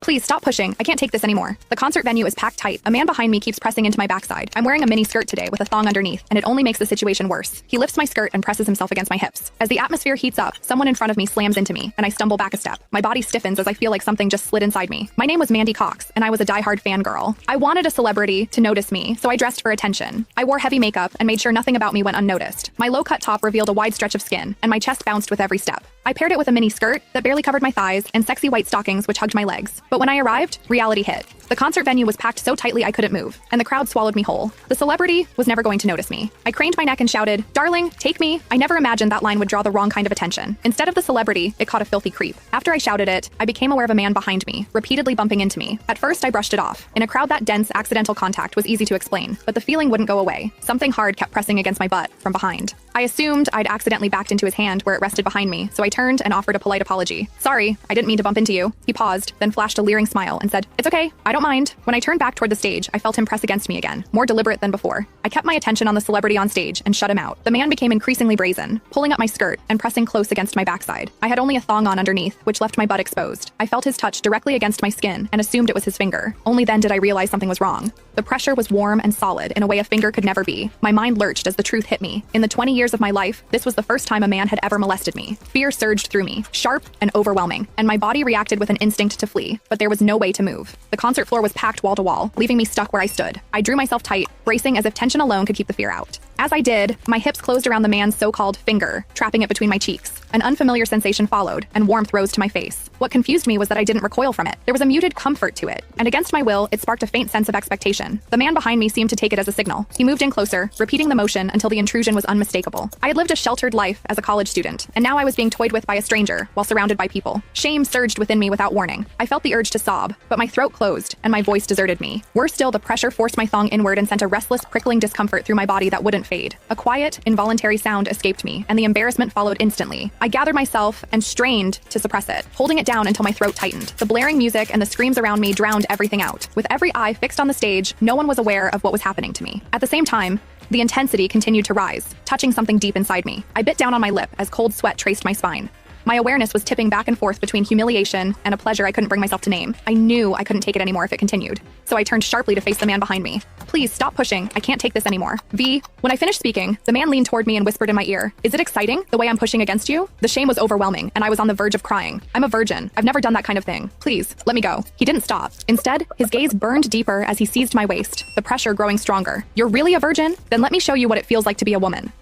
Please stop pushing. I can't take this anymore. The concert venue is packed tight. A man behind me keeps pressing into my backside. I'm wearing a mini skirt today with a thong underneath, and it only makes the situation worse. He lifts my skirt and presses himself against my hips. As the atmosphere heats up, someone in front of me slams into me, and I stumble back a step. My body stiffens as I feel like something just slid inside me. My name was Mandy Cox, and I was a diehard fangirl. I wanted a celebrity to notice me, so I dressed for attention. I wore heavy makeup and made sure nothing about me went unnoticed. My low-cut top revealed a wide stretch of skin, and my chest bounced with every step. I paired it with a mini skirt that barely covered my thighs and sexy white stockings which hugged my legs. But when I arrived, reality hit. The concert venue was packed so tightly I couldn't move, and the crowd swallowed me whole. The celebrity was never going to notice me. I craned my neck and shouted, "Darling, take me." I never imagined that line would draw the wrong kind of attention. Instead of the celebrity, it caught a filthy creep. After I shouted it, I became aware of a man behind me, repeatedly bumping into me. At first, I brushed it off. In a crowd that dense, accidental contact was easy to explain, but the feeling wouldn't go away. Something hard kept pressing against my butt from behind. I assumed I'd accidentally backed into his hand where it rested behind me, so I turned and offered a polite apology. "Sorry, I didn't mean to bump into you." He paused, then flashed a leering smile and said, "It's okay, I don't mind." When I turned back toward the stage, I felt him press against me again, more deliberate than before. I kept my attention on the celebrity on stage and shut him out. The man became increasingly brazen, pulling up my skirt and pressing close against my backside. I had only a thong on underneath, which left my butt exposed. I felt his touch directly against my skin and assumed it was his finger. Only then did I realize something was wrong. The pressure was warm and solid in a way a finger could never be. My mind lurched as the truth hit me. In the 20 years of my life, this was the first time a man had ever molested me. Fear surged through me, sharp and overwhelming, and my body reacted with an instinct to flee, but there was no way to move. The concert floor was packed wall to wall, leaving me stuck where I stood. I drew myself tight, bracing as if tension alone could keep the fear out. As I did, my hips closed around the man's so-called finger, trapping it between my cheeks. An unfamiliar sensation followed, and warmth rose to my face. What confused me was that I didn't recoil from it. There was a muted comfort to it, and against my will, it sparked a faint sense of expectation. The man behind me seemed to take it as a signal. He moved in closer, repeating the motion until the intrusion was unmistakable. I had lived a sheltered life as a college student, and now I was being toyed with by a stranger while surrounded by people. Shame surged within me without warning. I felt the urge to sob, but my throat closed, and my voice deserted me. Worse still, the pressure forced my thong inward and sent a restless, prickling discomfort through my body that wouldn't fade. A quiet, involuntary sound escaped me, and the embarrassment followed instantly. I gathered myself and strained to suppress it, holding it down until my throat tightened. The blaring music and the screams around me drowned everything out. With every eye fixed on the stage, no one was aware of what was happening to me. At the same time, the intensity continued to rise, touching something deep inside me. I bit down on my lip as cold sweat traced my spine. My awareness was tipping back and forth between humiliation and a pleasure I couldn't bring myself to name. I knew I couldn't take it anymore if it continued, so I turned sharply to face the man behind me. "Please stop pushing. I can't take this anymore." When I finished speaking, the man leaned toward me and whispered in my ear, "Is it exciting, the way I'm pushing against you?" The shame was overwhelming, and I was on the verge of crying. "I'm a virgin. I've never done that kind of thing. Please, let me go." He didn't stop. Instead, his gaze burned deeper as he seized my waist, the pressure growing stronger. "You're really a virgin? Then let me show you what it feels like to be a woman."